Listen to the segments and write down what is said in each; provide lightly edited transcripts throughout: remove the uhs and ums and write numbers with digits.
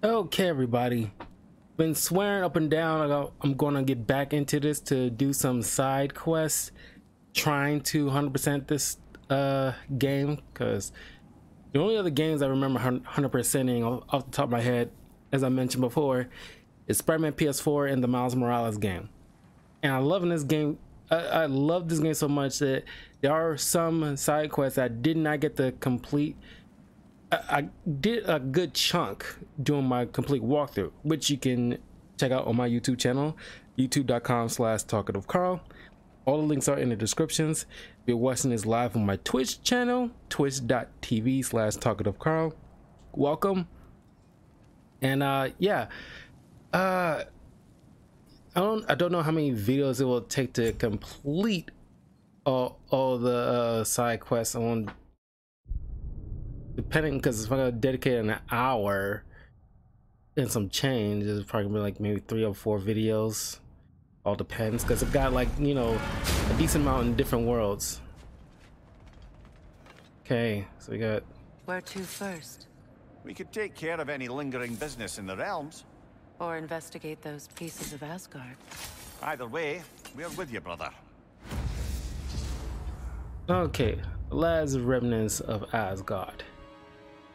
Okay, everybody. Been swearing up and down I'm gonna get back into this to do some side quests, trying to 100% this game, because the only other games I remember 100%ing off the top of my head, as I mentioned before, is Spider-Man PS4 and the Miles Morales game. And I love this game. I love this game so much that there are some side quests I did not get to complete. I did a good chunk doing my complete walkthrough, which you can check out on my YouTube channel, youtube.com/talkativecarl. All the links are in the descriptions. If you're watching this live on my Twitch channel, twitch.tv/talkativecarl. Welcome. And yeah, I don't know how many videos it will take to complete all the side quests on, depending, because if I'm gonna dedicate an hour and some change, it's probably gonna be like maybe 3 or 4 videos. All depends, because I've got, like, you know, a decent amount in different worlds. Okay, so we got... Where to first? We could take care of any lingering business in the realms. Or investigate those pieces of Asgard. Either way, we're with you, brother. Okay, last remnants of Asgard.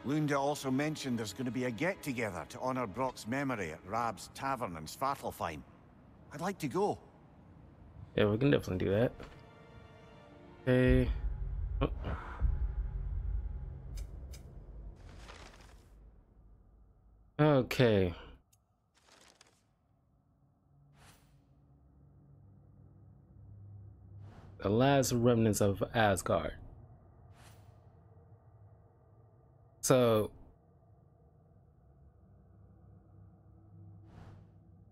Lunda also mentioned there's going to be a get-together to honor Brock's memory at Rab's Tavern in Svartalfheim. I'd like to go. Yeah, we can definitely do that. Okay. Oh. Okay. The last remnants of Asgard. So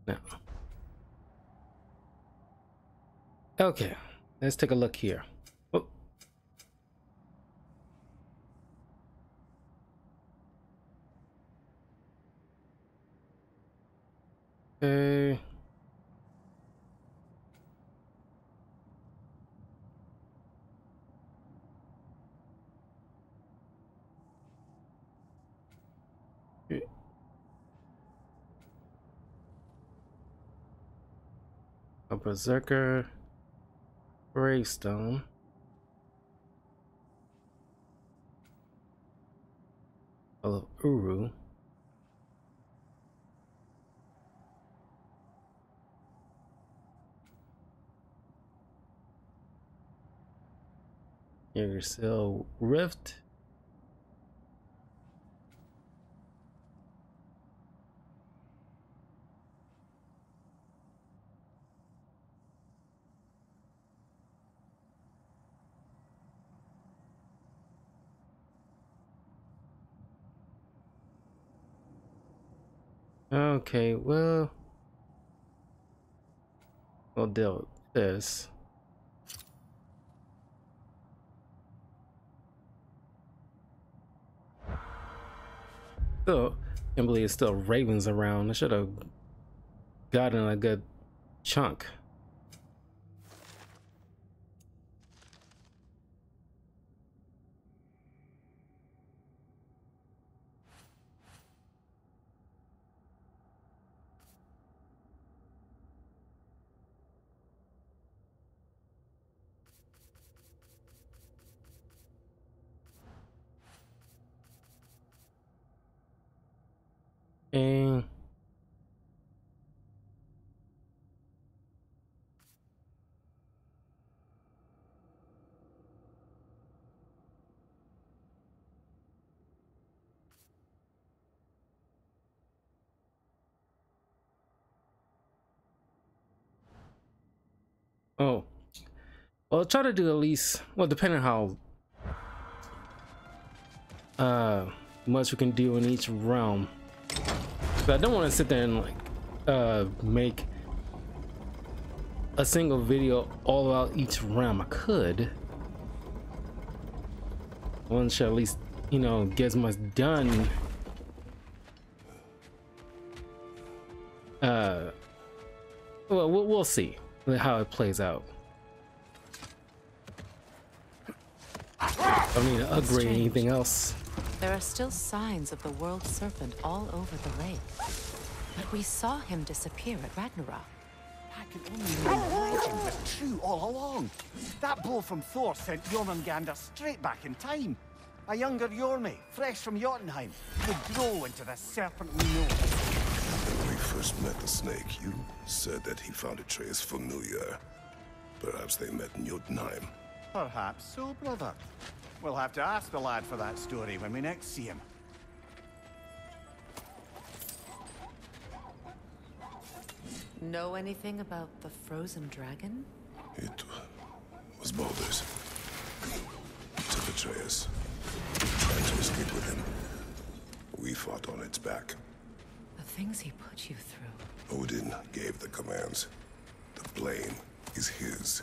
now, okay, let's take a look here. Oh. Okay. A Berserker gravestone. Of Uru. You're still Rift. Okay, well, we'll deal with this. Still, I can't believe it's still ravens around. I should have gotten a good chunk. And oh, well, try to do at least, well, depending on how much we can do in each realm. But I don't want to sit there and like make a single video all about each realm. I could. One should at least, you know, get as much done. Well, we'll see how it plays out. I don't need to upgrade anything else. There are still signs of the world serpent all over the lake. But we saw him disappear at Ragnarok. I can only mean the legend was true all along. That blow from Thor sent Jormungandr straight back in time. A younger Jormi, fresh from Jotunheim, would grow into the serpent we know. When we first met the snake, you said that he found Atreus familiar. Perhaps they met in Jotunheim. Perhaps so, brother. We'll have to ask the lad for that story when we next see him. Know anything about the frozen dragon? It was Baldur's. It took Atreus. Tried to escape with him. We fought on its back. The things he put you through. Odin gave the commands. The blame is his.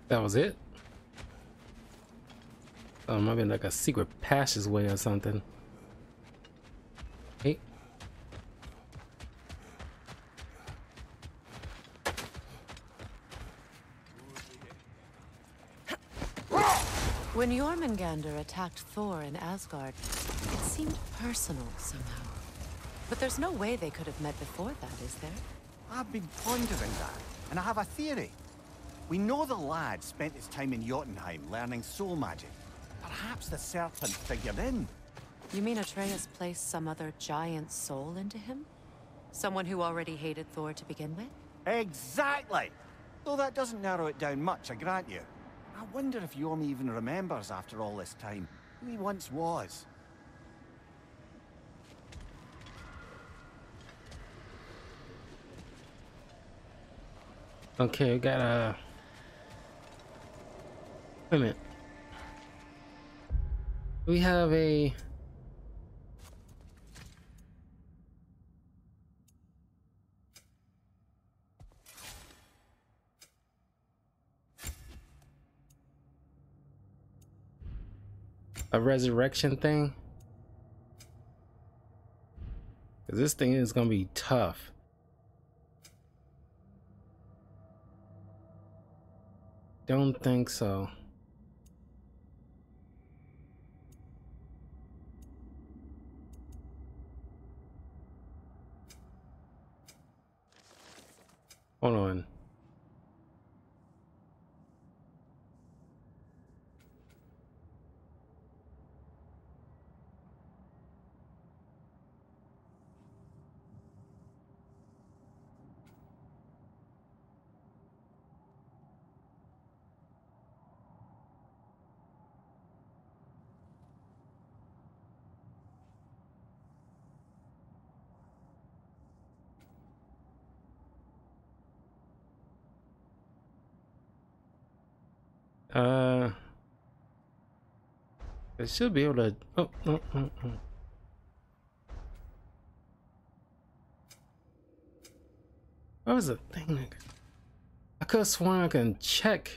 That was it? Oh, might be like a secret passageway or something. Hey. When Jormungandr attacked Thor in Asgard, it seemed personal somehow. But there's no way they could have met before that, is there? I've been pondering that, and I have a theory. We know the lad spent his time in Jotunheim learning soul magic. Perhaps the serpent figured in. You mean Atreus placed some other giant soul into him? Someone who already hated Thor to begin with? Exactly! Though that doesn't narrow it down much, I grant you. I wonder if Yormi even remembers after all this time who he once was. Okay, we got a... Wait a minute. We have a... resurrection thing. 'Cause this thing is gonna be tough. Don't think so. Hold on. It should be able to. Oh. What was the thing? I could have sworn I can check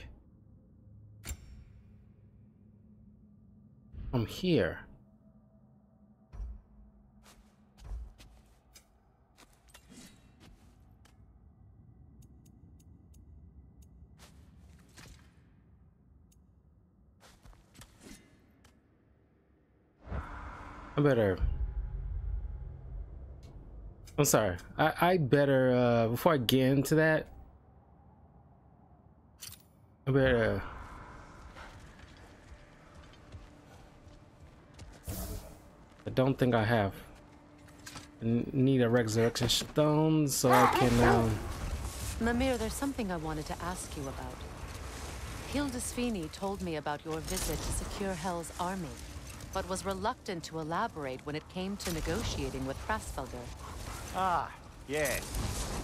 from here. I better. I'm sorry. I better before I get into that. I better. I don't think I have. I need a resurrection stone so I can. Mimir, there's something I wanted to ask you about. Hildisvini told me about your visit to secure Hel's army, but was reluctant to elaborate when it came to negotiating with Hrasfelder. Ah, yes.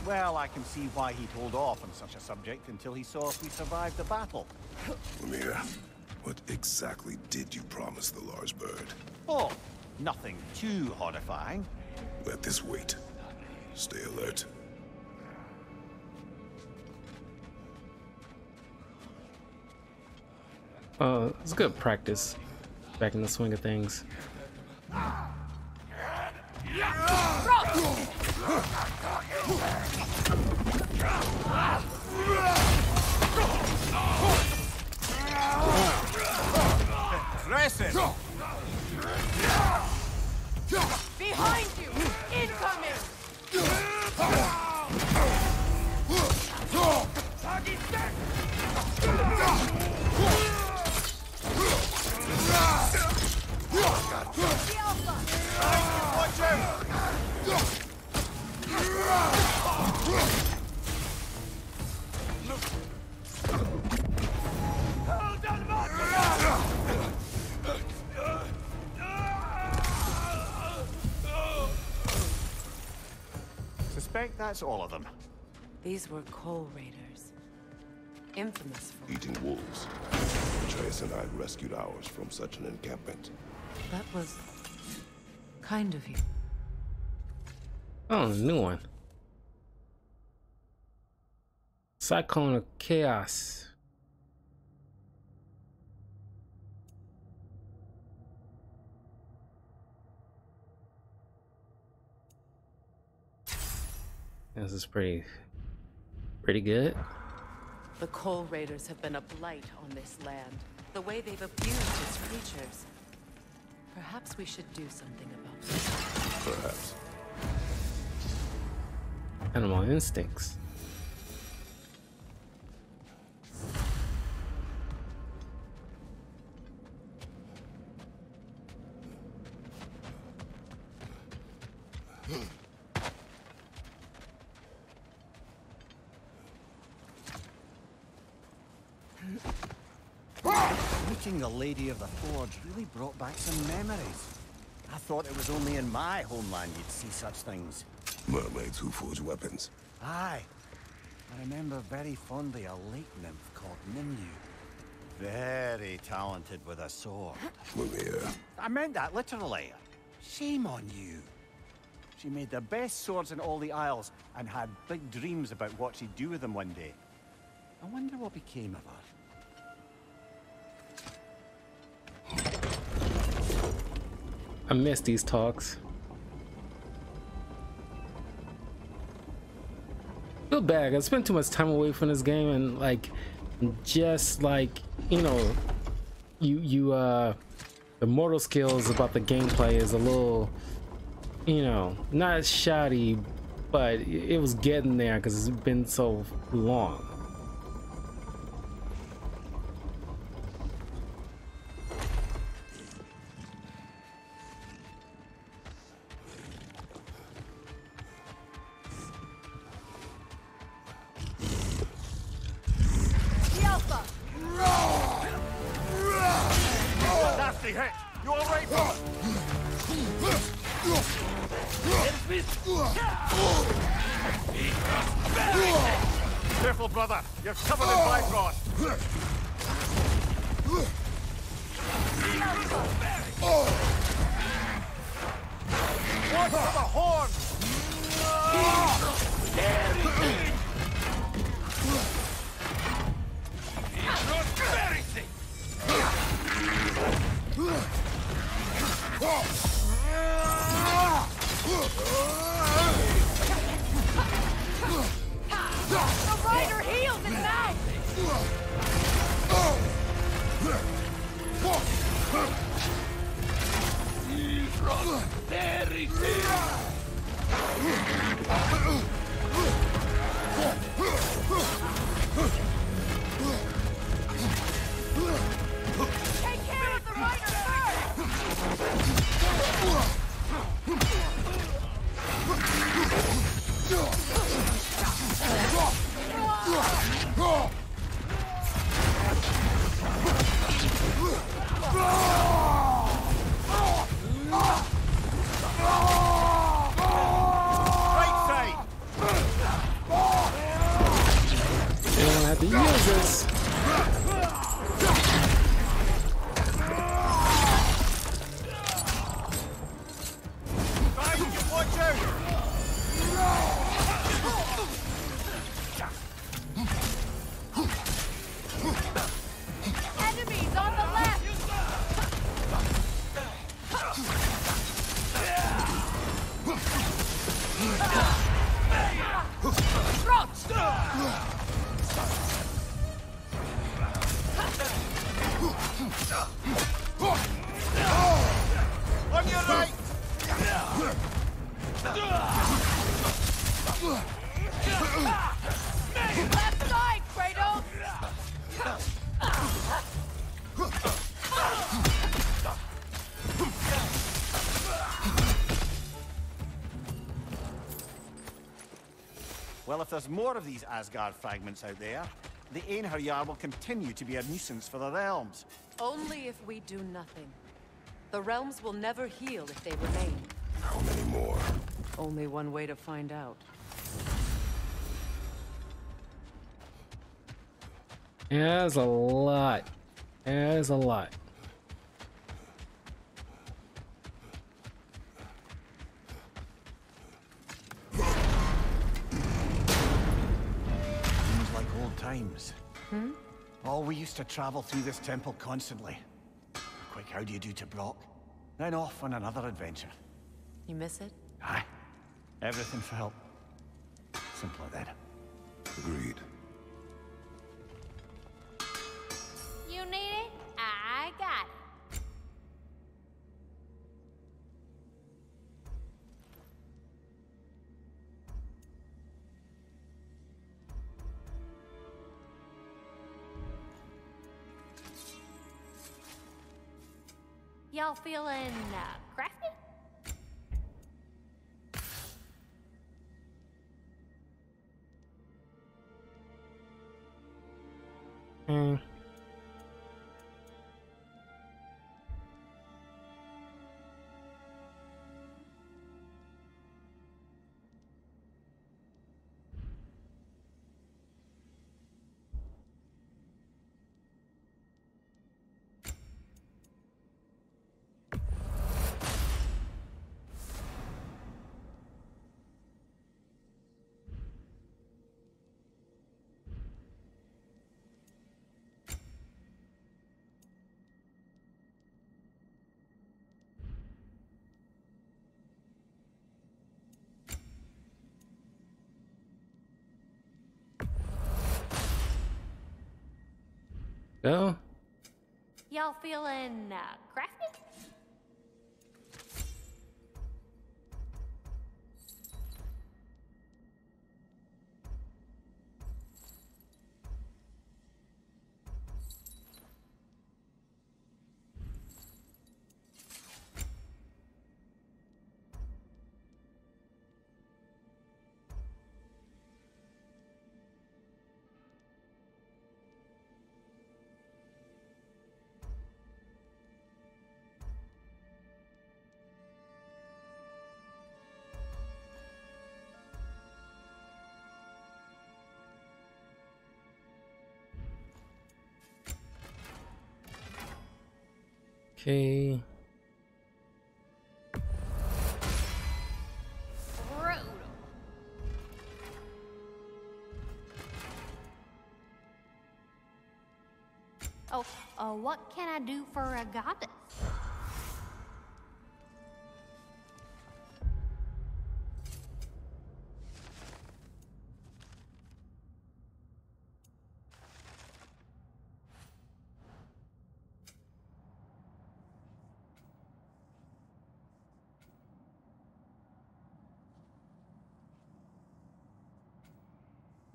Well, I can see why he'd hold off on such a subject until he saw if we survived the battle. Mimir, what exactly did you promise the large bird? Oh, nothing too horrifying. Let this wait. Stay alert. It's good practice. Back in the swing of things. correct? That's all of them. These were coal raiders. Infamous for... Eating wolves. Atreus and I rescued ours from such an encampment. That was... kind of you. Oh, new one. Cyclone of Chaos. This is pretty good. The coal raiders have been a blight on this land. The way they've abused its creatures. Perhaps we should do something about this. Perhaps. Animal instincts. Meeting the Lady of the Forge really brought back some memories. I thought it was only in my homeland you'd see such things. Mermaids who forge weapons. Aye. I remember very fondly a lake nymph called Nimue. Very talented with a sword. Mimir. I meant that literally. Shame on you. She made the best swords in all the Isles and had big dreams about what she'd do with them one day. I wonder what became of her. I miss these talks. Feel bad. I spent too much time away from this game, and like, just like, you know, the motor skills about the gameplay is a little, you know, not shoddy, but it was getting there because it's been so long. Nasty hit! You all right, brother? Careful, brother. You're covered in bifrost. Watch for the horn! The rider heals it now! Take care of the rider Right side! You don't have to use this. Right, watch out! Enemies on the left! On your right! Left side, Kratos! Well, if there's more of these Asgard fragments out there, the Einherjar will continue to be a nuisance for the realms. Only if we do nothing. The realms will never heal if they remain. How many more? Only one way to find out. Yeah, there's a lot. There's a lot. Seems like old times. Oh, we used to travel through this temple constantly. Quick, how do you do to Brock? Then off on another adventure. You miss it? Aye. Everything for help. Simpler then. Agreed. You need it? I got it. Y'all feeling crafty? Hmm. Go. Y'all feeling crafty? Okay. Brutal. Oh, what can I do for a goddess?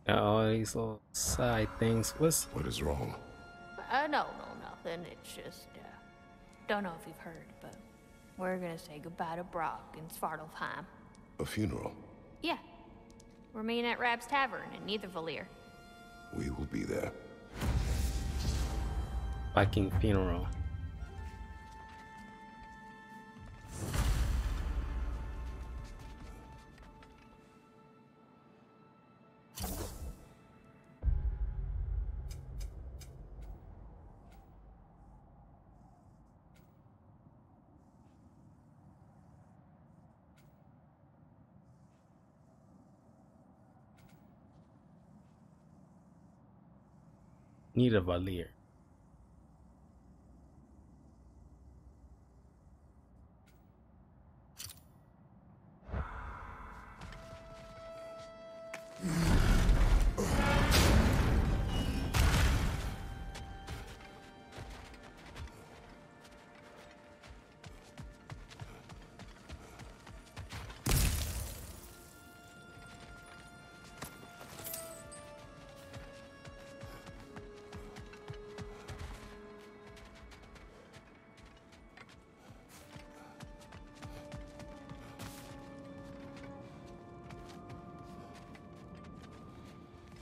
Got all these little side things. What is wrong? No, nothing. It's just, don't know if you've heard, but we're gonna say goodbye to Brock in Svartalfheim. A funeral. Yeah. We're meeting at Rab's Tavern in Nethervalir. We will be there. Viking funeral. Need a Valir.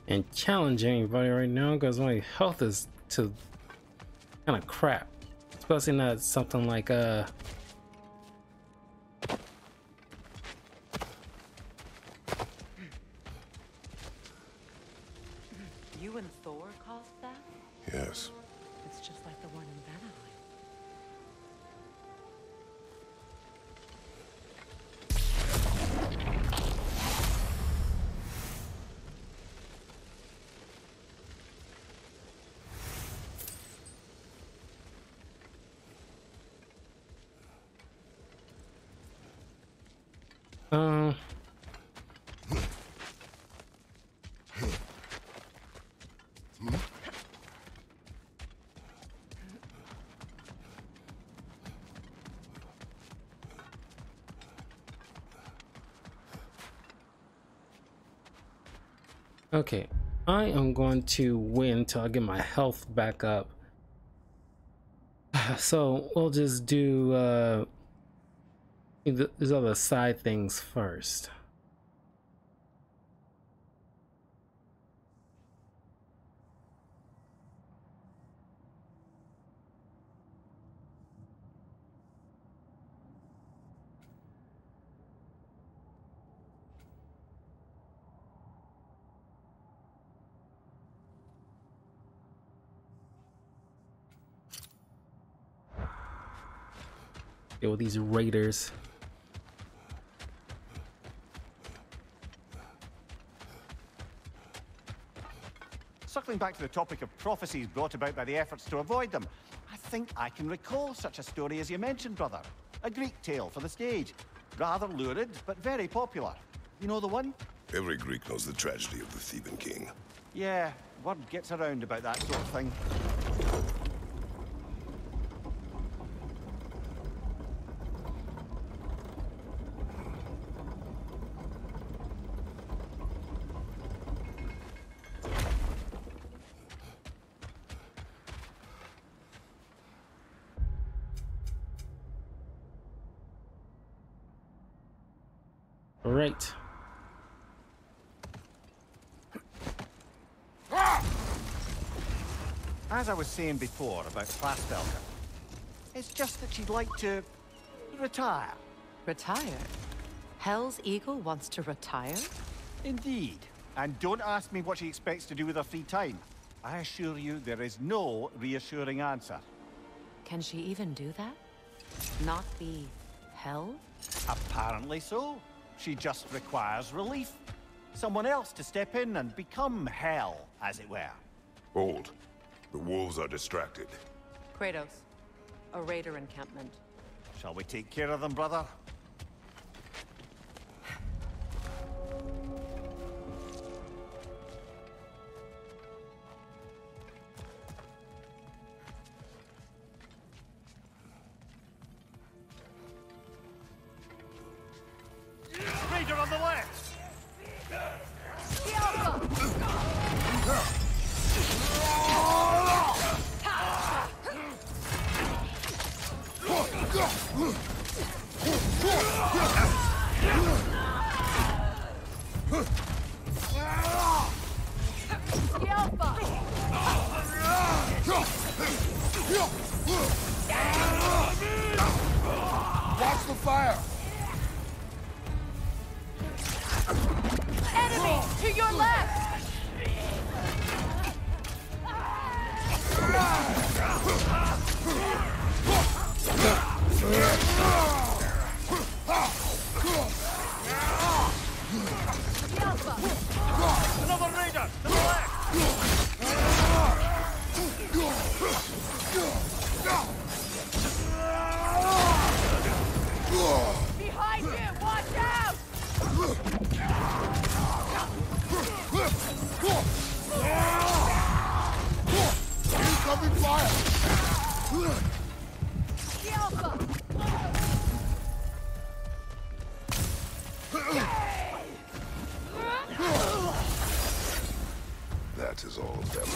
And challenge anybody right now because my health is to kind of crap, especially not something like You and Thor caused that? Yes. It's just like the one in Vanaheim. Okay, I am going to win till I get my health back up. So we'll just do these other side things first. Deal with these raiders. Circling back to the topic of prophecies brought about by the efforts to avoid them, I think I can recall such a story as you mentioned, brother. A Greek tale for the stage. Rather lurid, but very popular. You know the one? Every Greek knows the tragedy of the Theban king. Yeah, word gets around about that sort of thing. Right. As I was saying before about Plasfelka, it's just that she'd like to retire. Retire? Hell's Eagle wants to retire? Indeed. And don't ask me what she expects to do with her free time. I assure you there is no reassuring answer. Can she even do that? Not be hell? Apparently so. She just requires relief. Someone else to step in and become hell, as it were. Hold. The wolves are distracted. Kratos, a raider encampment. Shall we take care of them, brother? Raider on the left! Watch the fire! Enemy to your left! Another raider! To the left! Behind you! Watch out! Incoming fire! The Alpha! That is all of them.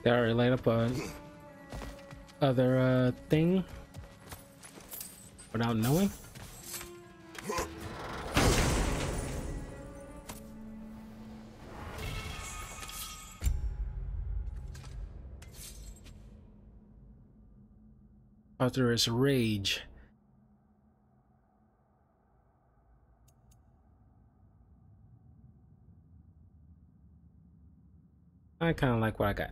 They already light up a other thing without knowing. Arthur's rage. I kind of like what I got.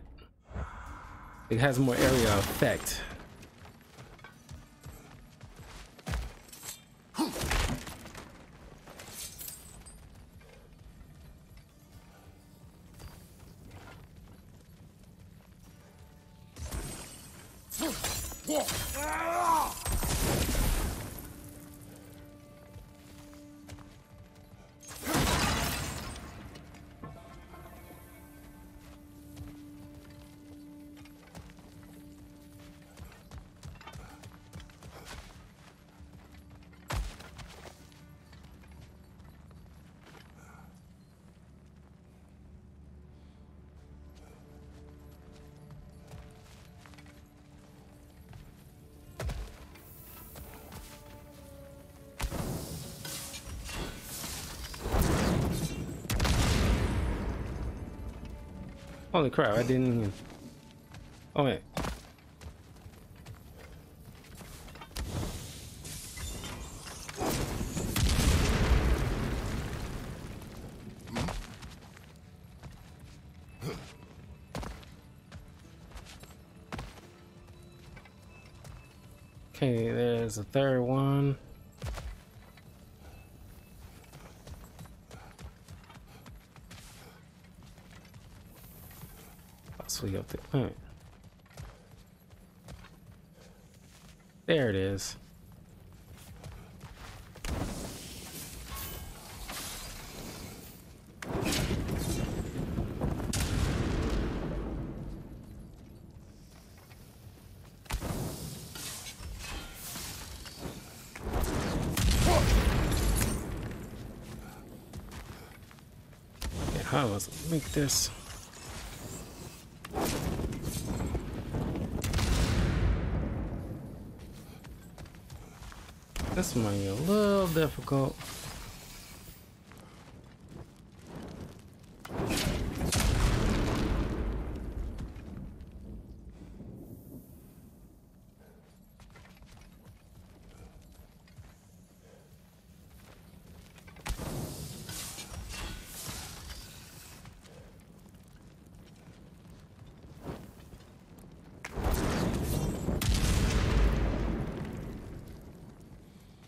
It has more area effect. Holy crap, I didn't even... Oh wait. Okay, there's a third one. Possibly up there. All right. There it is. Okay, how was it? Make this. This might be a little difficult.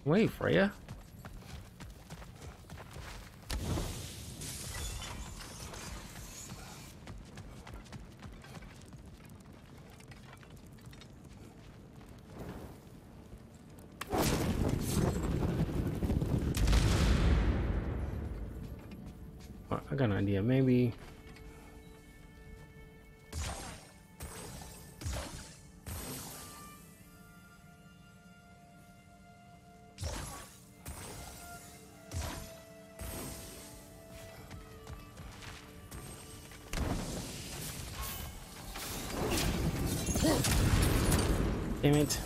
Wait, Freya. Oh, I got an idea. Maybe. Damn it.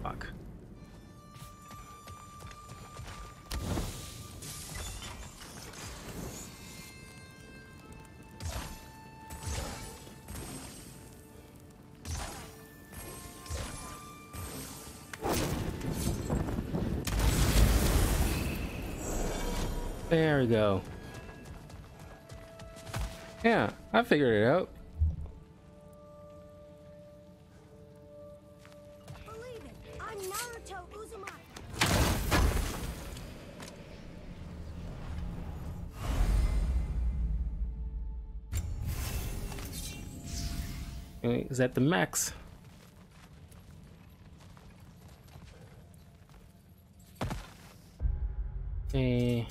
Fuck. There we go. Yeah, I figured it out. Believe it, I'm Naruto Uzumaki. Is that the max? Okay.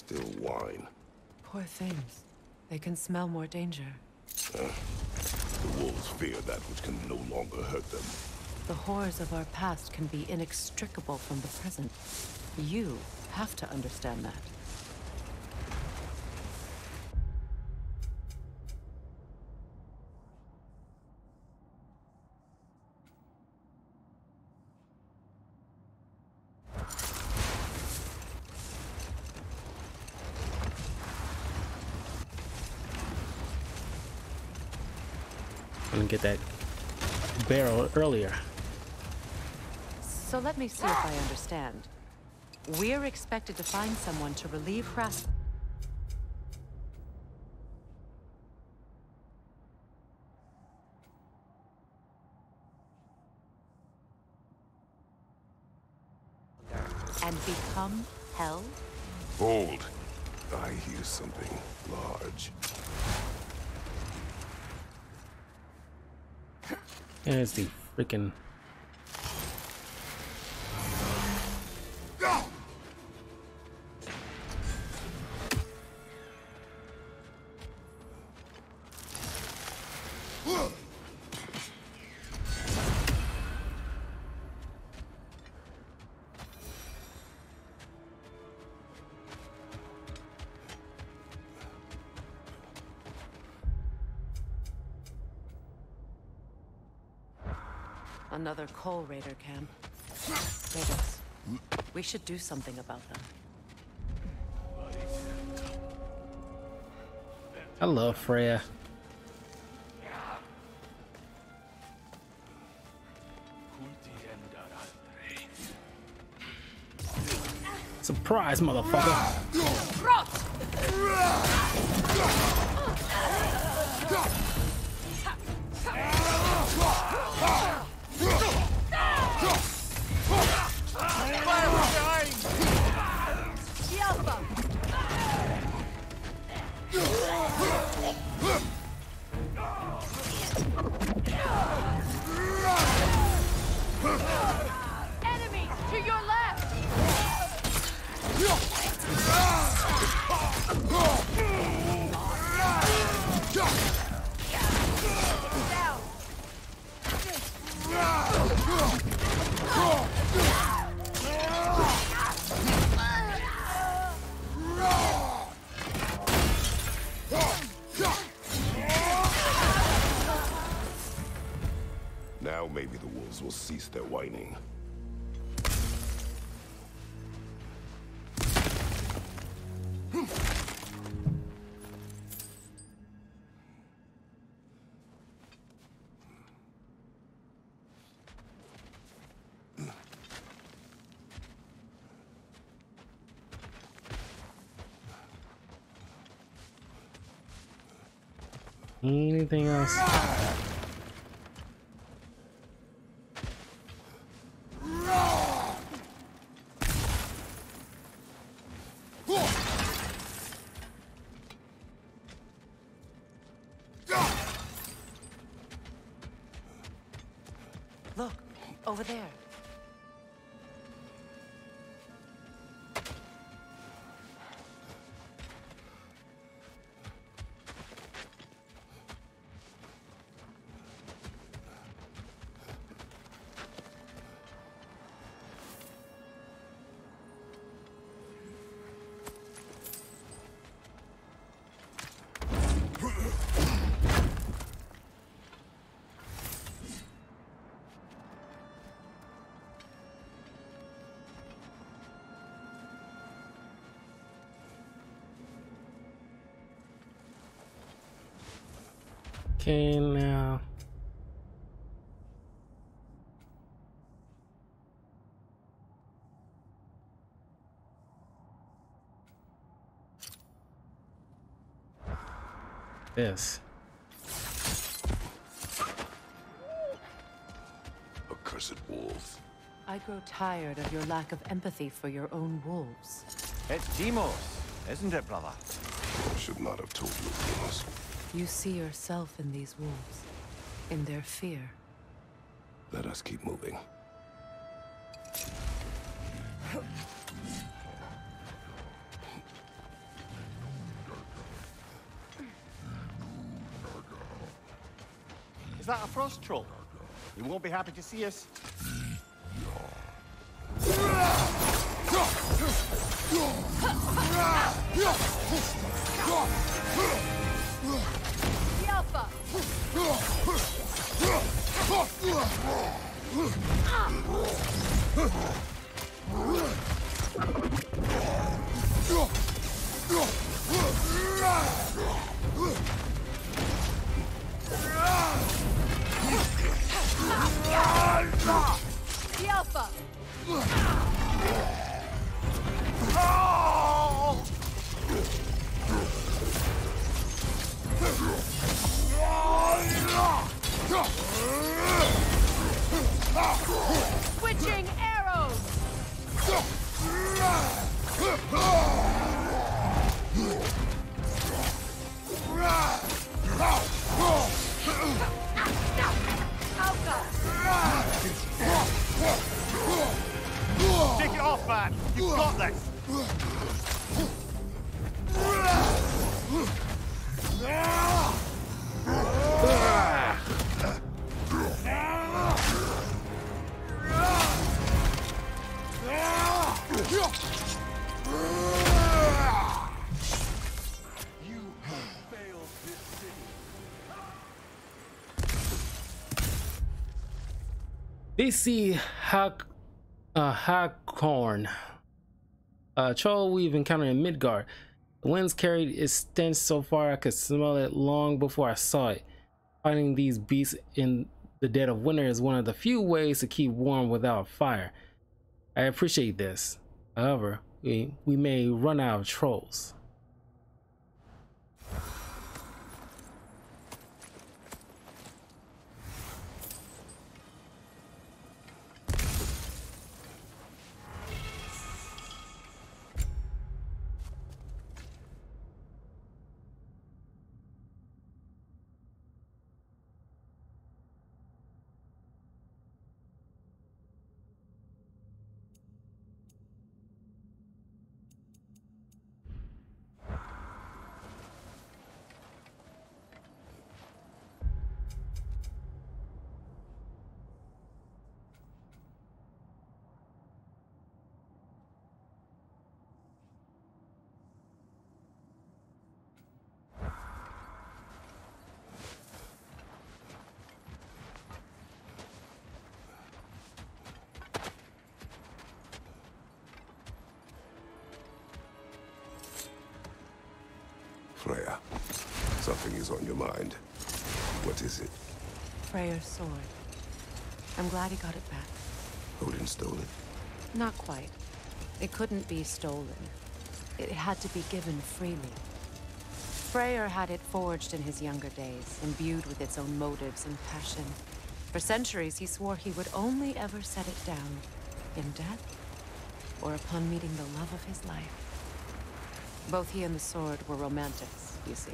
still whine. Poor things. They can smell more danger. The wolves fear that which can no longer hurt them. The horrors of our past can be inextricable from the present. You have to understand that. I'm gonna get that barrel earlier. So let me see if I understand. We're expected to find someone to relieve harassment. And become hell? Hold. I hear something large. There's the freaking. Another coal raider camp. Raiders. We should do something about them. I love Freya. Surprise, motherfucker! Enemies to your left! Now maybe the wolves will cease their whining. Anything else? Look, over there. Okay, now. This. Accursed wolves. I grow tired of your lack of empathy for your own wolves. It's Demos, isn't it, brother? I should not have told you things. You see yourself in these wolves, in their fear. Let us keep moving. that a frost troll? He won't be happy to see us. The Alpha! The Alpha! Switching arrows! Take it off, man! You've got this! BC Hawkhorn. Troll we've encountered in Midgard. The winds carried its stench so far I could smell it long before I saw it. Fighting these beasts in the dead of winter is one of the few ways to keep warm without fire. I appreciate this. However, we may run out of trolls. Freya, something is on your mind. What is it? Freyr's sword. I'm glad he got it back. Odin stole it? Not quite. It couldn't be stolen. It had to be given freely. Freyr had it forged in his younger days, imbued with its own motives and passion. For centuries, he swore he would only ever set it down in death or upon meeting the love of his life. Both he and the sword were romantics, you see.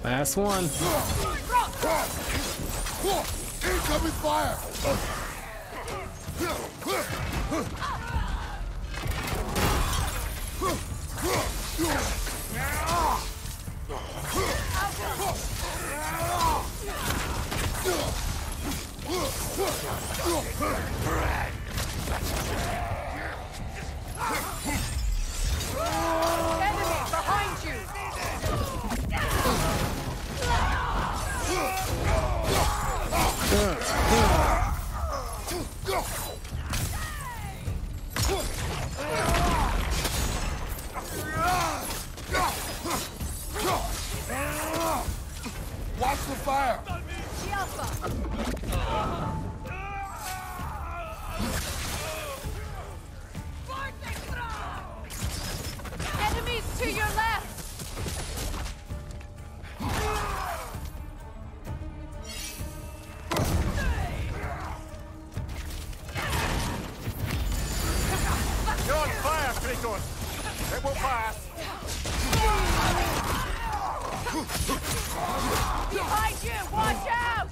Last one. Incoming fire! Enemy behind you! Watch the fire! The Alpha! Enemies to your left! You're on fire, Kratos! It won't pass! Behind you! Watch out!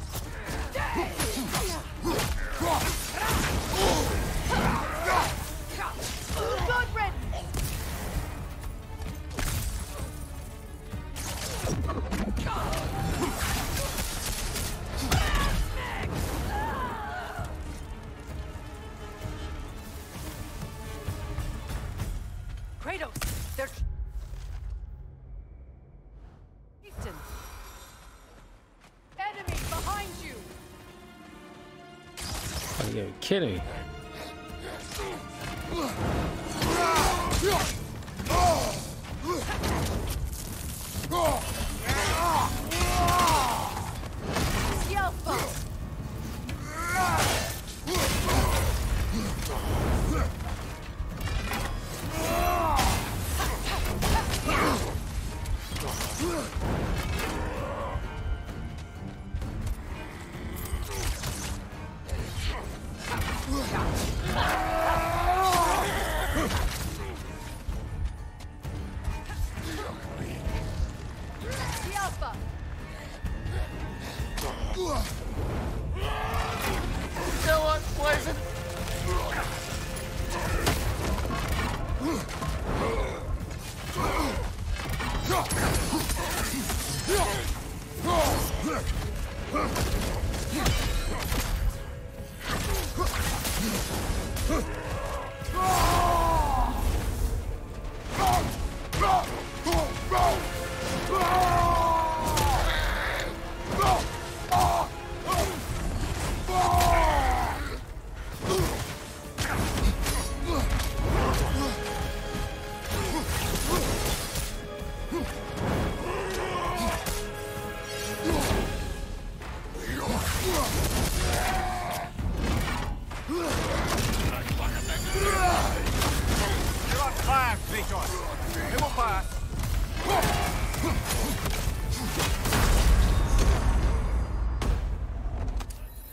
Oh, you're kidding me.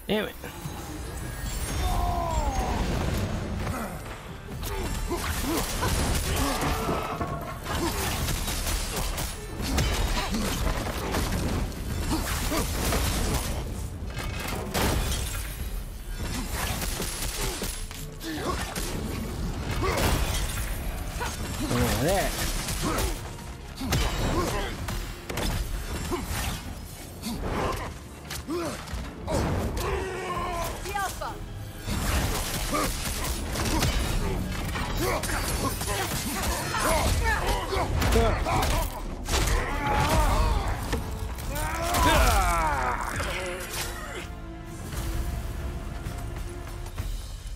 Damn it. Oh, that.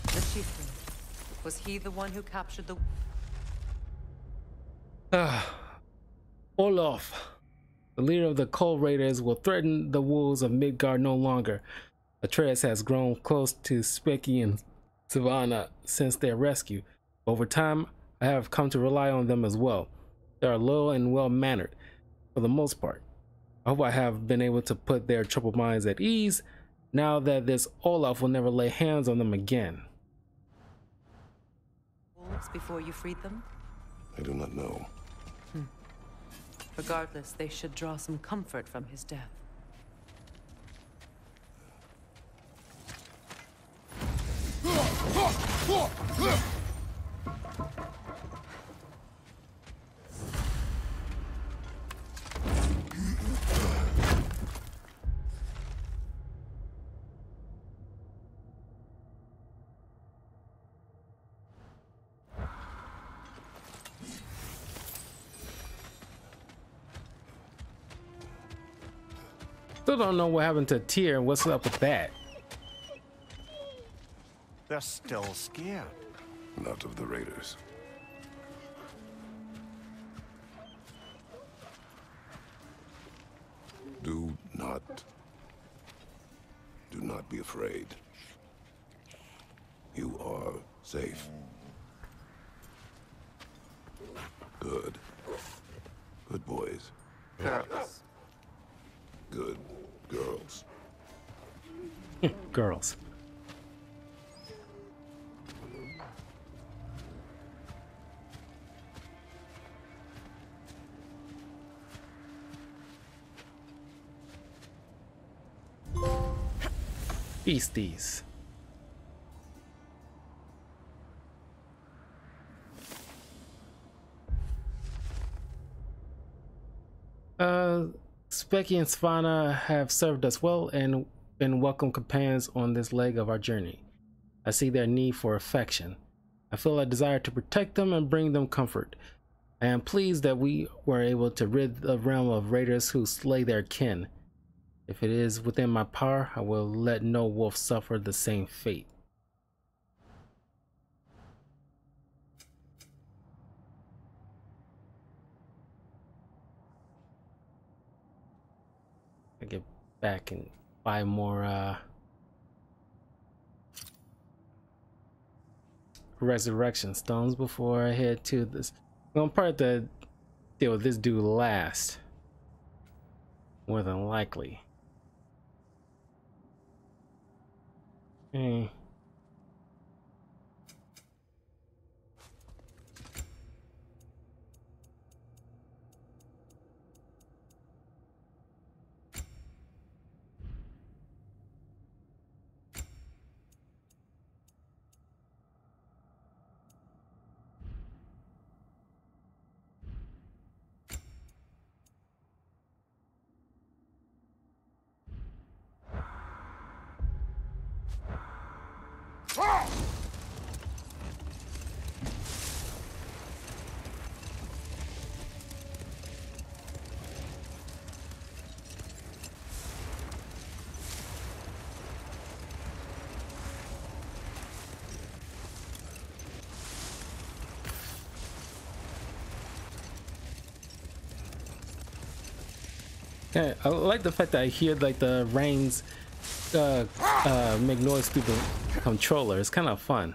The chieftain. Was he the one who captured the... Olaf, the leader of the Cold Raiders, will threaten the wolves of Midgard no longer. Atreus has grown close to Specky and Savannah since their rescue. Over time, I have come to rely on them as well. They are loyal and well-mannered, for the most part. I hope I have been able to put their troubled minds at ease, now that this Olaf will never lay hands on them again. wolves before you freed them? I do not know. Regardless, they should draw some comfort from his death. Still don't know what happened to Tyr and what's up with that. They're still scared. Not of the raiders. Do not be afraid. You are safe. Good. Good boys. Girls. Good girls. Girls. Beasties. Specky and Savannah have served us well and been welcome companions on this leg of our journey. I see their need for affection. I feel a desire to protect them and bring them comfort. I am pleased that we were able to rid the realm of raiders who slay their kin. If it is within my power, I will let no wolf suffer the same fate. back and buy more resurrection stones before I head to this. Well, I'm probably to deal with this dude last, more than likely. Hey. Yeah, I like the fact that I hear like the rains make noise through the controller. It's kind of fun.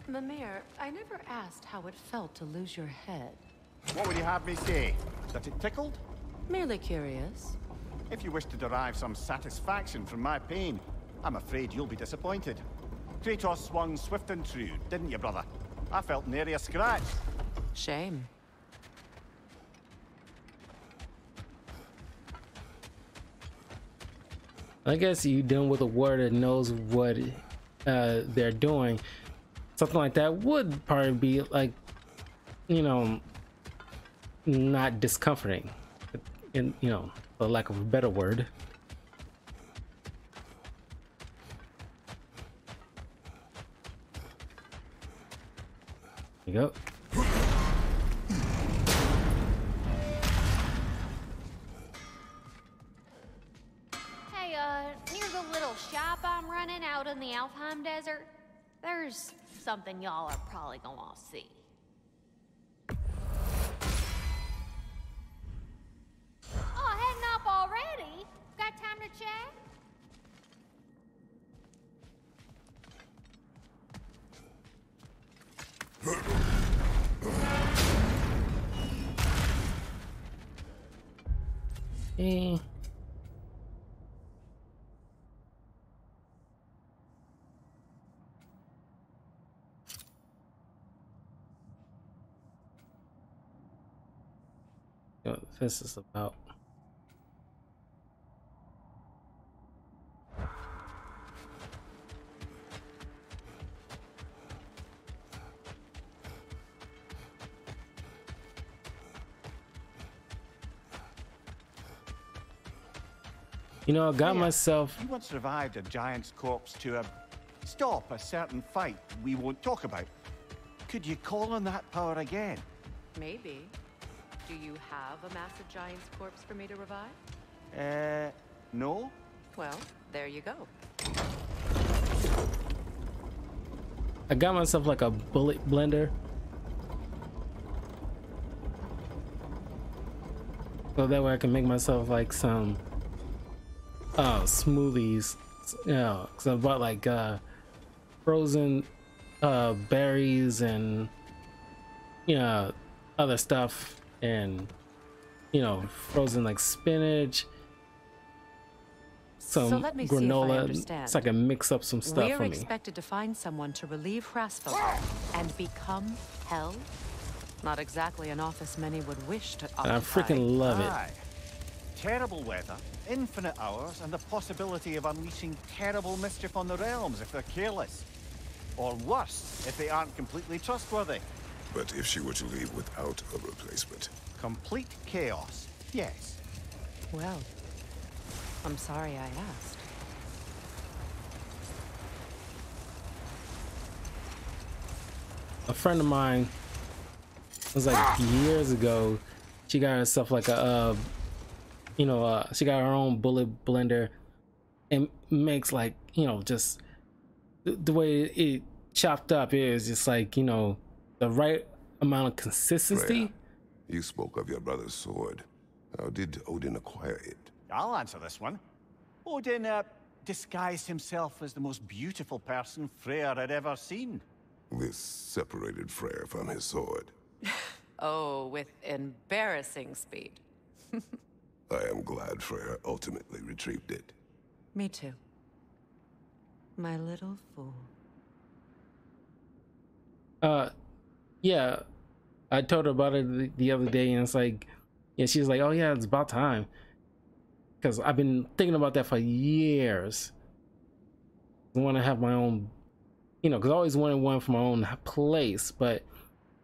Mimir, I never asked how it felt to lose your head. What would you have me say? That it tickled? Merely curious. If you wish to derive some satisfaction from my pain, I'm afraid you'll be disappointed. Kratos swung swift and true, didn't you, brother? I felt nary a scratch. Shame. I guess you dealing with a warrior that knows what they're doing. Something like that would probably be like, you know, not discomforting, in, you know, for lack of a better word. There you go. Near the little shop I'm running out in the Alfheim Desert, there's something y'all are probably gonna want to see. Oh, heading up already? Got time to chat? Eh. What this is about. You know, I got myself. You once revived a giant's corpse to stop a certain fight we won't talk about. Could you call on that power again? Maybe. Do you have a massive giant's corpse for me to revive? No? Well, there you go. I got myself like a bullet blender. So that way I can make myself like some smoothies. You know, cause I bought like frozen berries and, you know, other stuff, and, you know, frozen like spinach, some so let me see if I granola, understand. so I can mix up some stuff We're for me. expected to find someone to relieve Hrasfell and become hell? Not exactly an office many would wish to occupy. And I freaking love it. Aye. Terrible weather, infinite hours, and the possibility of unleashing terrible mischief on the realms if they're careless. Or worse, if they aren't completely trustworthy. But if she were to leave without a replacement? Complete chaos, yes. Well, I'm sorry I asked. A friend of mine, it was like years ago, she got herself like a she got her own bullet blender and makes like, you know, just the way it chopped up is just like, you know, the right amount of consistency. Freya, you spoke of your brother's sword. How did Odin acquire it? I'll answer this one. Odin, disguised himself as the most beautiful person Freyr had ever seen. This separated Freyr from his sword. Oh, with embarrassing speed. I am glad Freyr ultimately retrieved it. Me too. My little fool. Yeah, I told her about it the other day, and it's like, yeah, she was like, oh yeah, it's about time. Because I've been thinking about that for years. I want to have my own, you know, because I always wanted one for my own place, but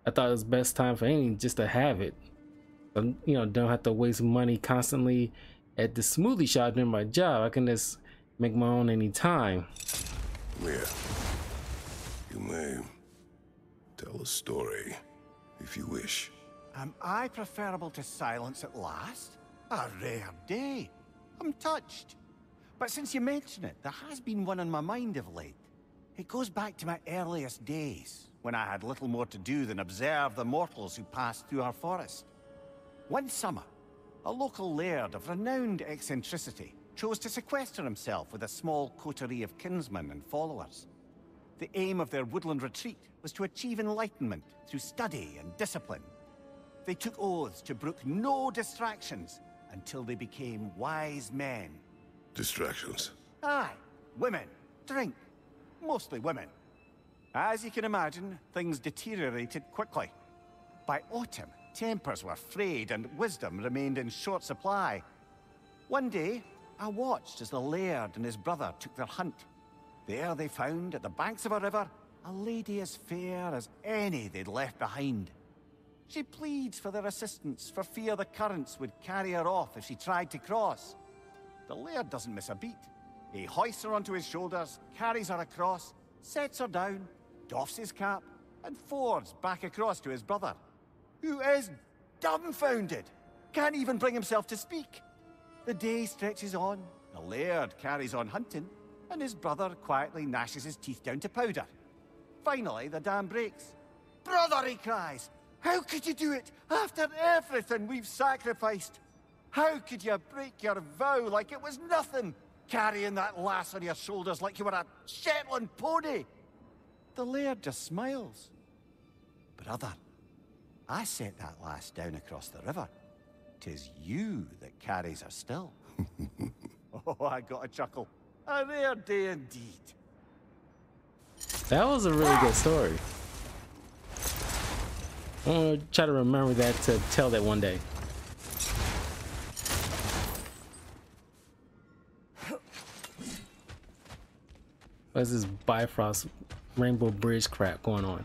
I thought it was best time for any just to have it. So, you know, don't have to waste money constantly at the smoothie shop during my job. I can just make my own anytime. Yeah. You may tell a story, if you wish. Am I preferable to silence at last? A rare day. I'm touched. But since you mention it, there has been one on my mind of late. It goes back to my earliest days, when I had little more to do than observe the mortals who passed through our forest. One summer, a local laird of renowned eccentricity chose to sequester himself with a small coterie of kinsmen and followers. The aim of their woodland retreat was to achieve enlightenment through study and discipline. They took oaths to brook no distractions until they became wise men. Distractions. Aye, women, drink, mostly women. As you can imagine, things deteriorated quickly. By autumn, tempers were frayed and wisdom remained in short supply. One day, I watched as the laird and his brother took their hunt. There they found, at the banks of a river, a lady as fair as any they'd left behind. She pleads for their assistance for fear the currents would carry her off if she tried to cross. The laird doesn't miss a beat. He hoists her onto his shoulders, carries her across, sets her down, doffs his cap, and fords back across to his brother, who is dumbfounded, can't even bring himself to speak. The day stretches on, the laird carries on hunting, and his brother quietly gnashes his teeth down to powder. Finally, the dam breaks. "Brother," he cries, "how could you do it after everything we've sacrificed? How could you break your vow like it was nothing, carrying that lass on your shoulders like you were a Shetland pony?" The laird just smiles. "Brother, I set that lass down across the river. 'Tis you that carries her still." Oh, I got a chuckle. A rare day indeed. That was a really good story. I'm gonna try to remember that to tell that one day. What's this Bifrost Rainbow Bridge crap going on?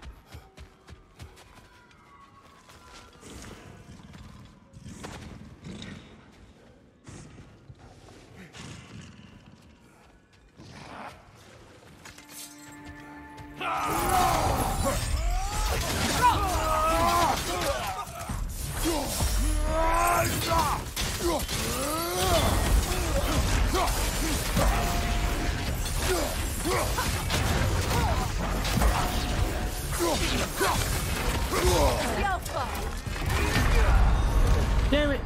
Damn it!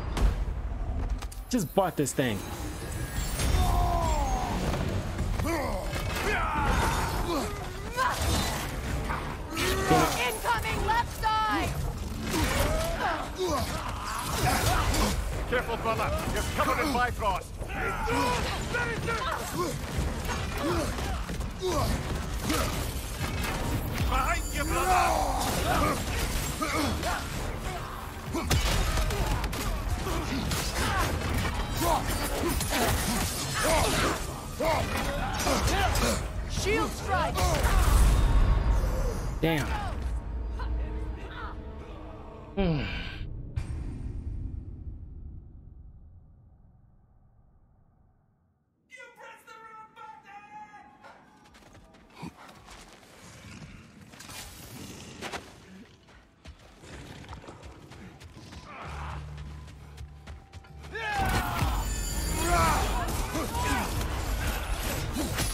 Just bought this thing. Incoming left side! Careful, brother. You're covered in Bifrost. Behind you, brother! Shield strike! Damn.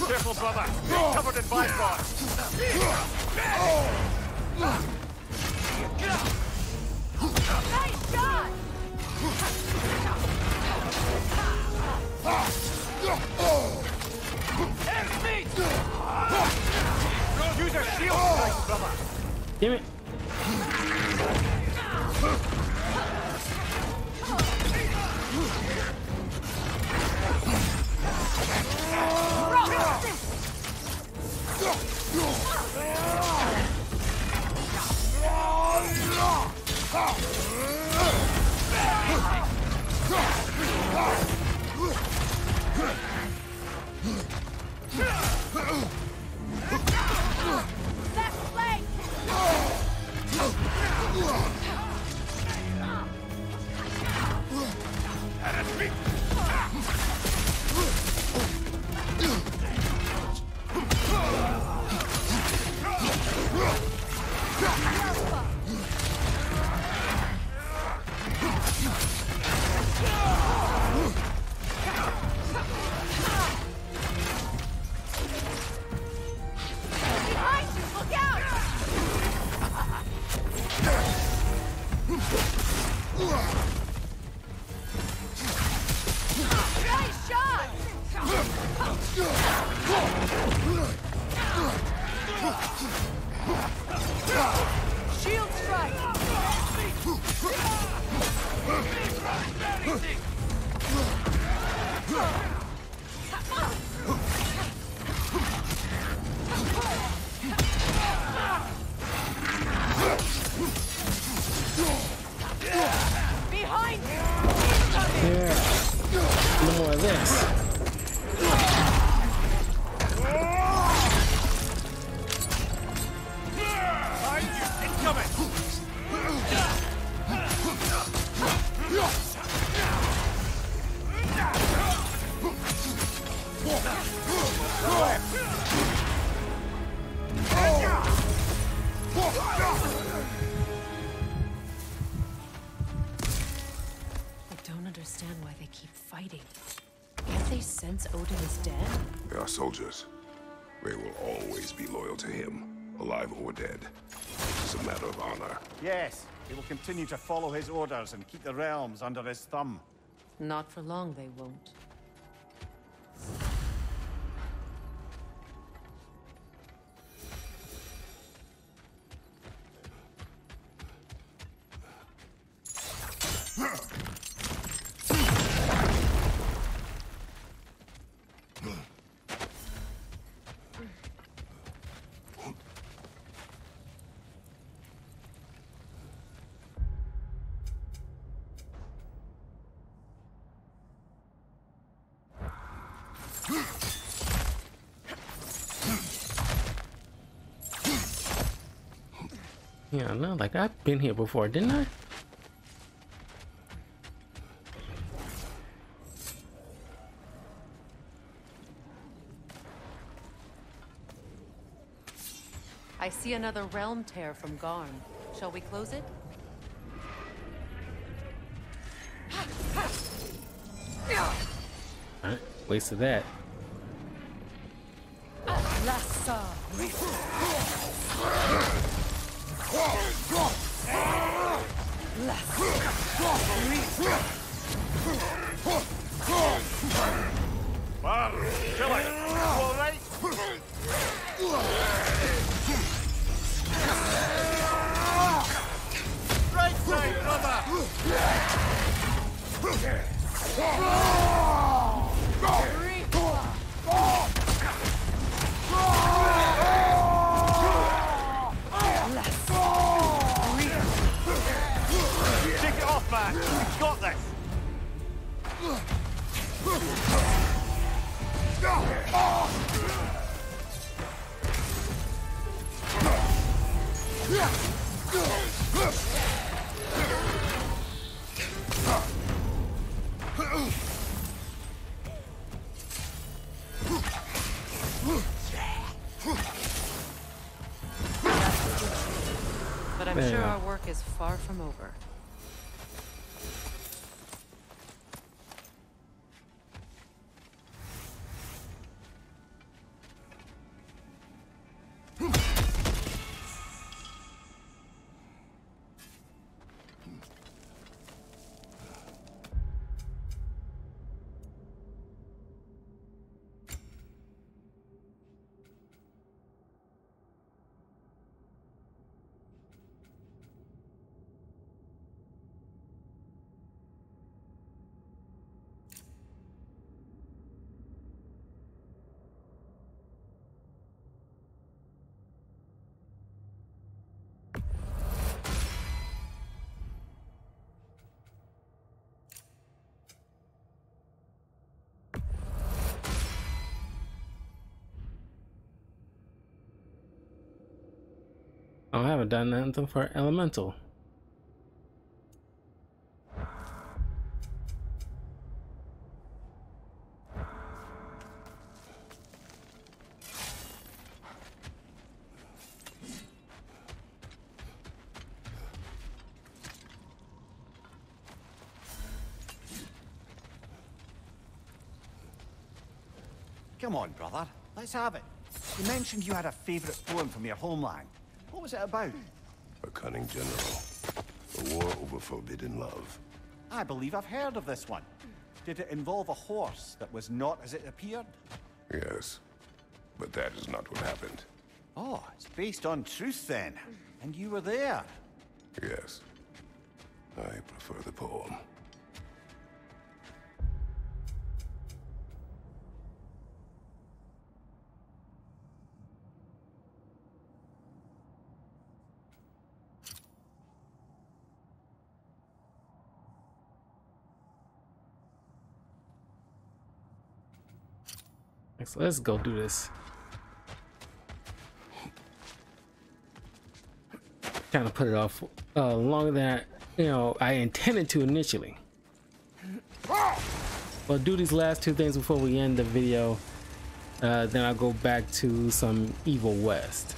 Careful, brother. You're covered in Bifrost. Nice shot! Use a shield strike, brother. Damn it. Shield strike! Behind you! Yeah. No more of this. I don't understand why they keep fighting. Can't they sense Odin is dead? They are soldiers. They will always be loyal to him, alive or dead. It's a matter of honor. Yes, he will continue to follow his orders and keep the realms under his thumb. Not for long, they won't. Yeah, no, like I've been here before, didn't I? I see another realm tear from Garn. Shall we close it? Alright, wasted that. Lassa. Well, kill it. You all right? Right side, brother! Take it off, man. We've got this. But I'm sure our work is far from over. Oh, I haven't done anything for elemental. Come on, brother. Let's have it. You mentioned you had a favorite poem from your homeland. What was it about? A cunning general. A war over forbidden love. I believe I've heard of this one. Did it involve a horse that was not as it appeared? Yes. But that is not what happened. Oh, it's based on truth then. And you were there. Yes. I prefer the poem. So let's go do this. Kind of put it off longer than I intended to initially. Well, do these last two things before we end the video. Then I'll go back to some Evil West.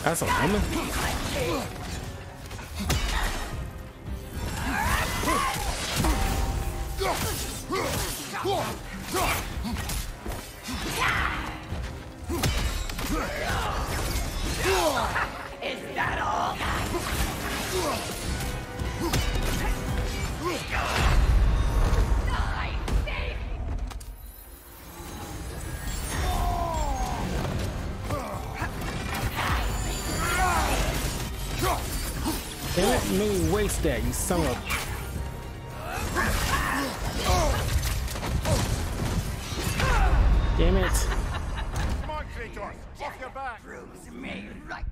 That's a woman? Is that all? They let me waste that, you son of a... Damn it. Come on, Kratos. Off your back. Proves me right.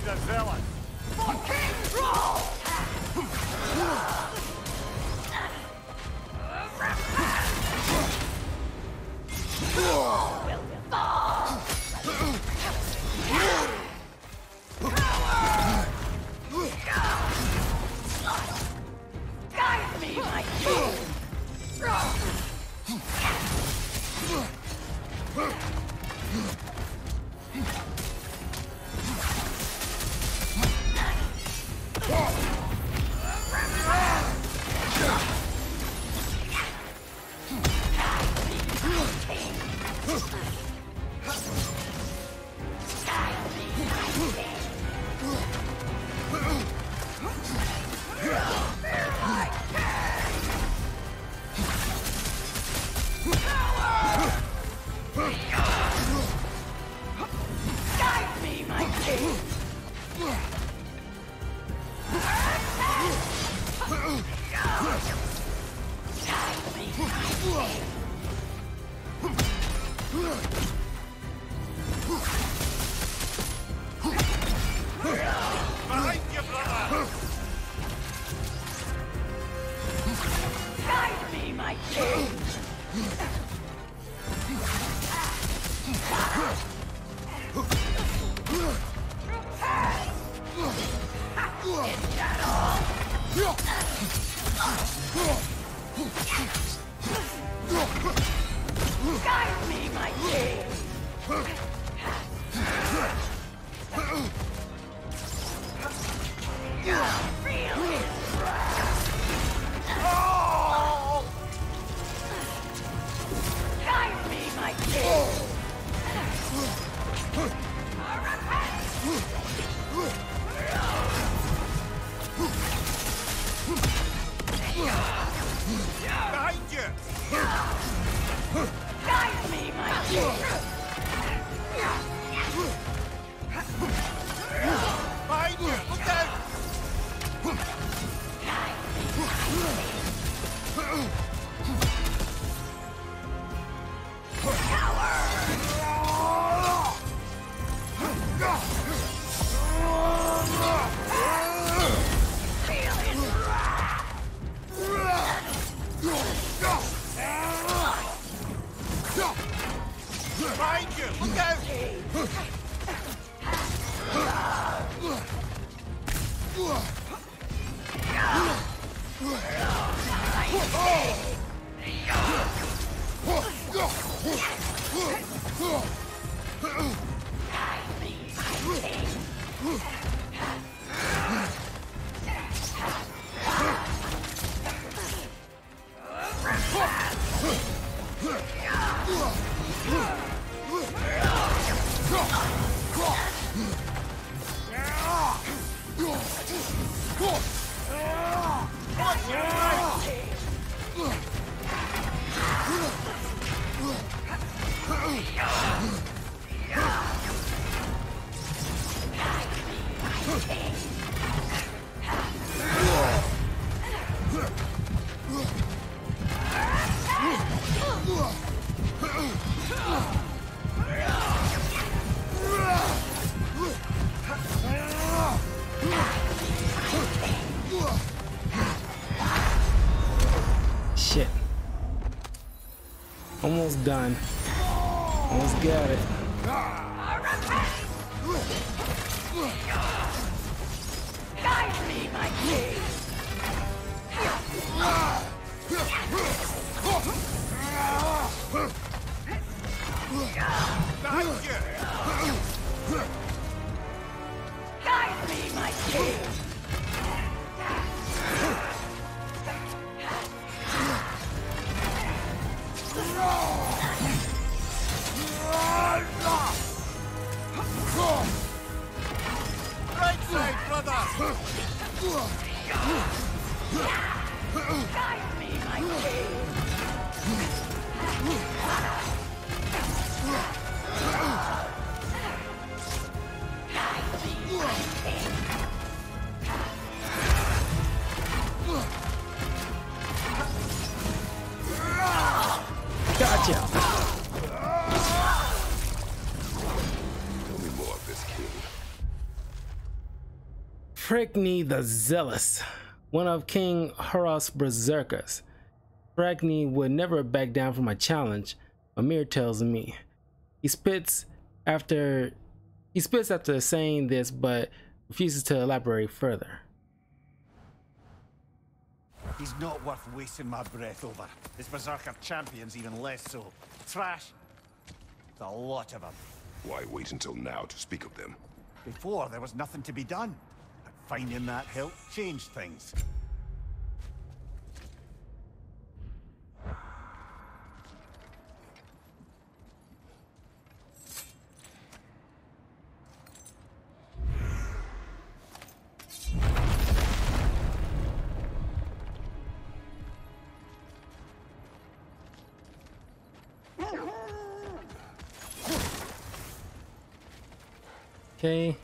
The villain. For King Roll! Guide me, my king! Is that all? Guide me, my king! Feel his wrath! Guide me, my king! Behind you! Guide me, my king! Behind you! Look out! Feel his wrath! Behind you! Look out! Shit. Almost done. Almost got it. Guide me, my king! Behind you! Guide me, my king! Right side, brother! Guide me, my king! Gotcha. Tell me more of this king. Frigny the Zealous, one of King Horos' berserkers. Frigny would never back down from a challenge, Amir tells me. He spits after saying this, but refuses to elaborate further. He's not worth wasting my breath over. His berserker champion's even less so. Trash. There's a lot of them. Why wait until now to speak of them? Before, there was nothing to be done. But finding that hilt changed things. Okay.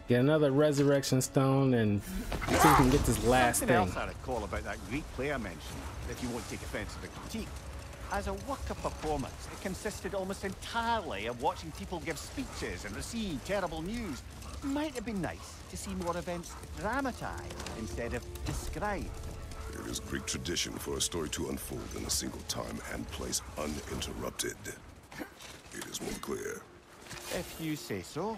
Get another resurrection stone and see if we can get this last Something thing. else I recall about that Greek player mentioned, if you won't take offense to the critique. As a work of performance, it consisted almost entirely of watching people give speeches and receive terrible news. Might have been nice to see more events dramatized instead of described. It is Greek tradition for a story to unfold in a single time and place uninterrupted. It is more clear. If you say so.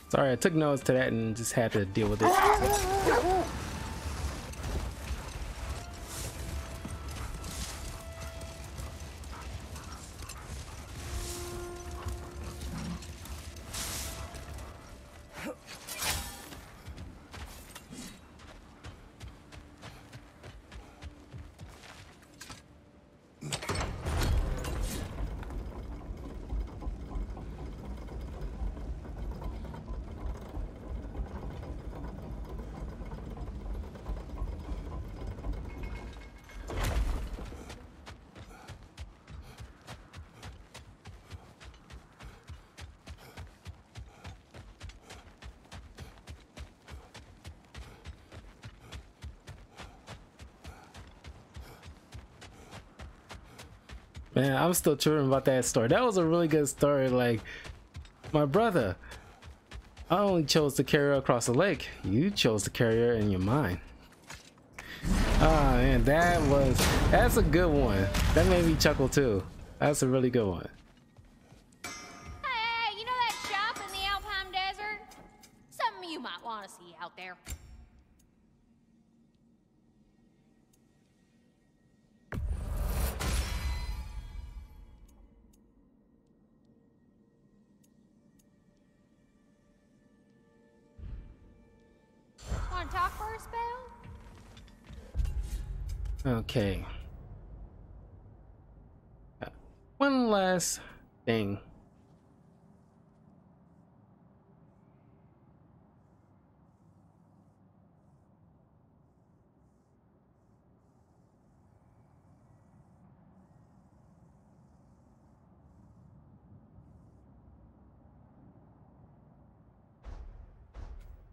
Sorry, I took notes to that and just had to deal with it. Man, I'm still chewing about that story. That was a really good story. Like, my brother, I only chose to carry her across the lake. You chose to carry her in your mind. Ah, man, that's a good one. That made me chuckle too. That's a really good one. Hey, you know that shop in the Alpine Desert? Something you might want to see out there. Want to talk for a spell? Okay. One last thing.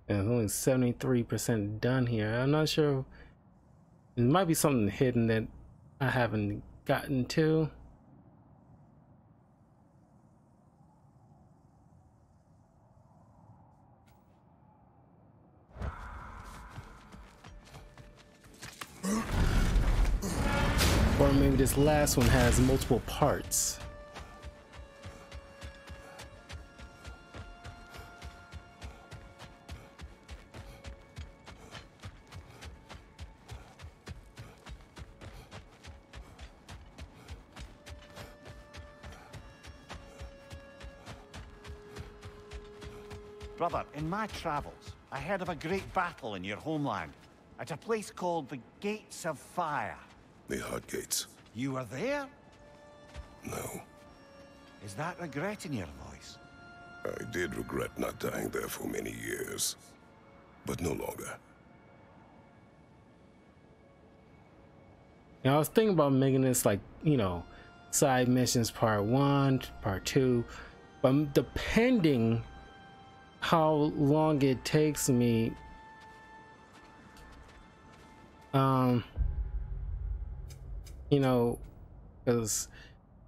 And only 73% done here. I'm not sure. There might be something hidden that I haven't gotten to. Or maybe this last one has multiple parts. Brother, in my travels, I heard of a great battle in your homeland, at a place called the Gates of Fire. The Hard Gates. You were there? No. Is that regret in your voice? I did regret not dying there for many years. But no longer. Now I was thinking about making this like, you know, side missions part 1, part 2, but depending how long it takes me, you know, because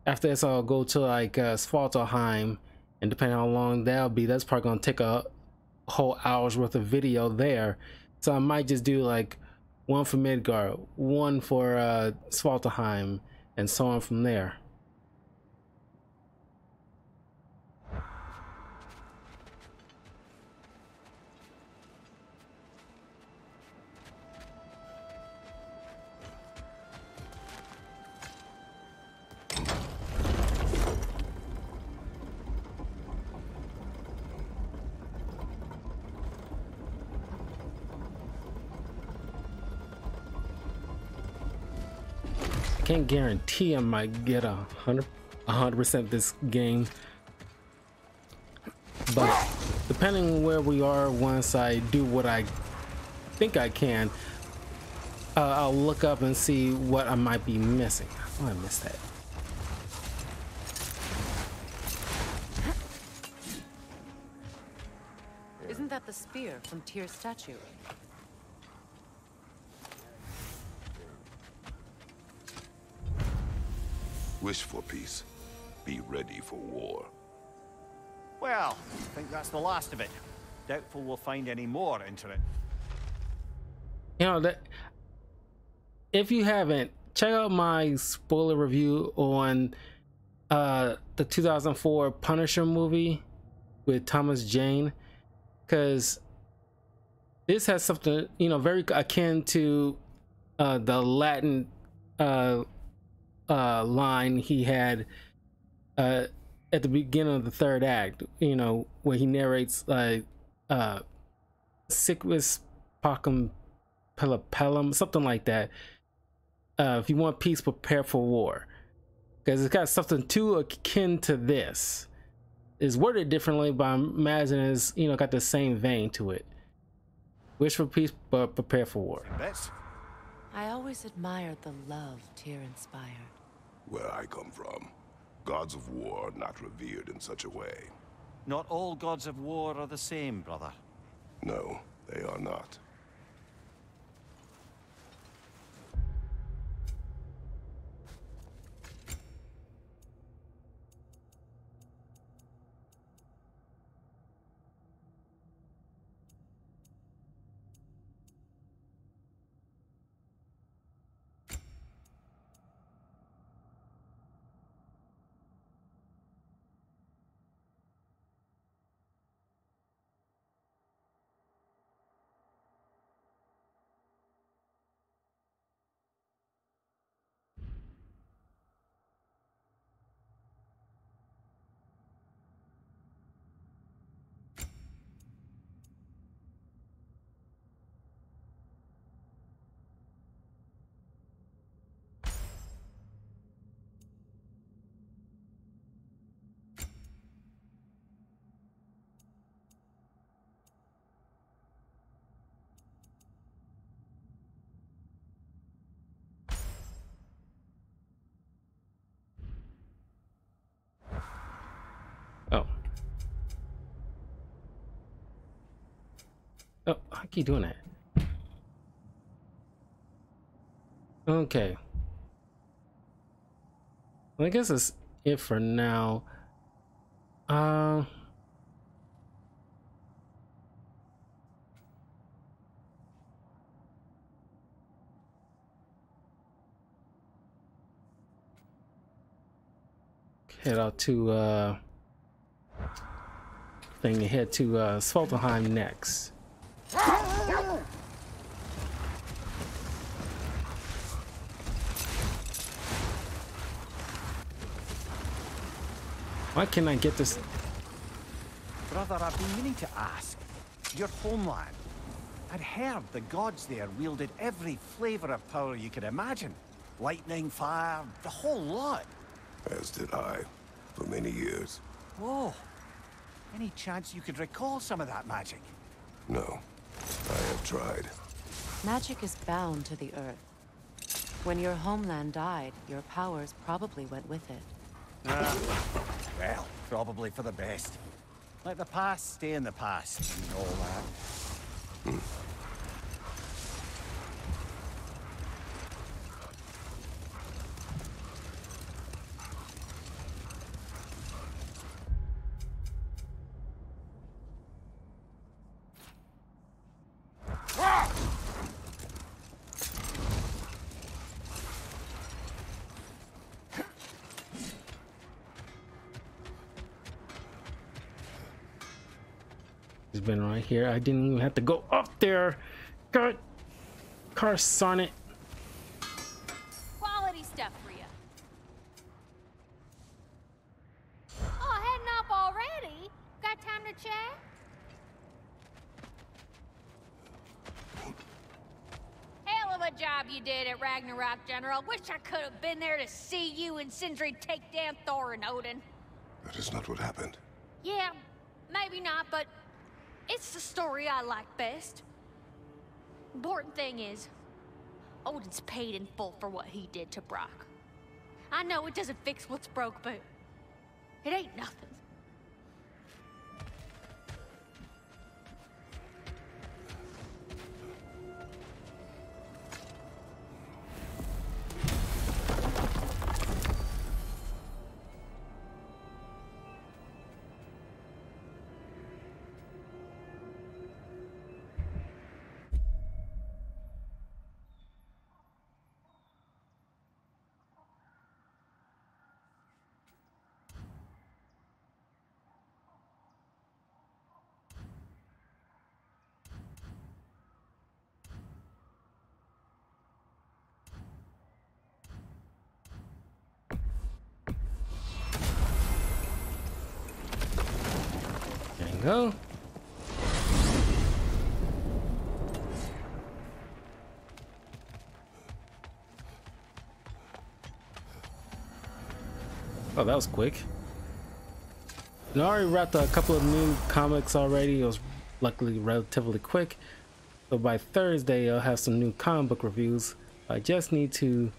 after this I'll go to like Svartalheim, and depending on how long that'll be, that's probably gonna take a whole hour's worth of video there. So I might just do like one for Midgard, one for Svartalheim, and so on from there. Can't guarantee I might get 100% this game, but depending where we are, once I do what I think I can, I'll look up and see what I might be missing. Oh, I missed that. Isn't that the spear from Tyr's statue? Wish for peace. Be ready for war. Well, I think that's the last of it. Doubtful we'll find any more into it. You know that if you haven't, check out my spoiler review on the 2004 Punisher movie with Thomas Jane, because this has something, you know, very akin to the Latin line he had at the beginning of the third act, you know, where he narrates like sickness pacum pelipellum, something like that. If you want peace, prepare for war, because it's got something too akin to this. It's worded differently, but I imagine it's, you know, got the same vein to it. Wish for peace, but prepare for war. I always admired the love Tyr inspired. Where I come from, gods of war are not revered in such a way. Not all gods of war are the same, brother. No, they are not. Oh, I keep doing that. Okay. Well, I guess that's it for now. Head out to head to Svartalfheim next. Why can't I get this? Brother, I've been meaning to ask. Your homeland. I'd heard the gods there wielded every flavor of power you could imagine. Lightning, fire, the whole lot. As did I, for many years. Whoa. Any chance you could recall some of that magic? No, I have tried. Magic is bound to the earth. When your homeland died, your powers probably went with it. Well, probably for the best. Let the past stay in the past and all that. It's been right here. I didn't even have to go up there. God, curse on it. Quality stuff for you. Oh, heading up already? Got time to chat? Hell of a job you did at Ragnarok, General. Wish I could have been there to see you and Sindri take down Thor and Odin. That is not what happened. Yeah, maybe not, but it's the story I like best. Important thing is, Odin's paid in full for what he did to Brock. I know it doesn't fix what's broke, but it ain't nothing. go. Oh, that was quick. And I already wrapped a couple of new comics already. It was luckily relatively quick. So by Thursday, I'll have some new comic book reviews. I just need to,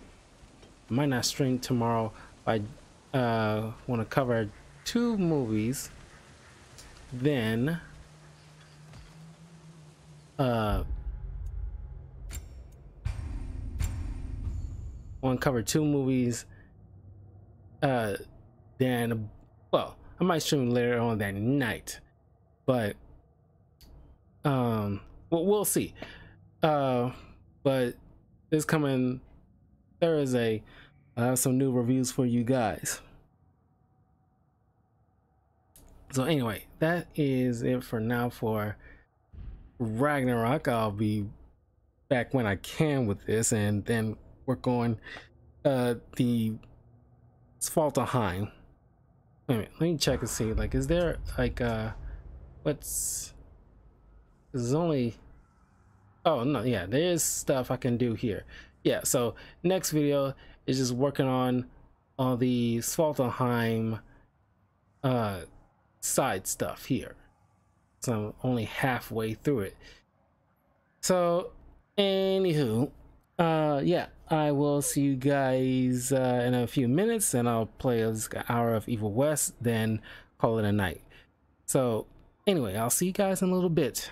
might not stream tomorrow. I want to cover 2 movies. Then, want to cover 2 movies. Then, well, I might stream later on that night, but well, we'll see. But this coming Thursday, I have some new reviews for you guys. So anyway, that is it for now for Ragnarok. I'll be back when I can with this, and then work on the Svartalfheim. Wait a minute, let me check and see, like, is there like what's, there's only, oh no, yeah, there is stuff I can do here. Yeah, so next video is just working on all the Svartalfheim side stuff here. So I'm only halfway through it. So anywho, yeah, I will see you guys in a few minutes, and I'll play an hour of Evil West, then call it a night. So anyway, I'll see you guys in a little bit.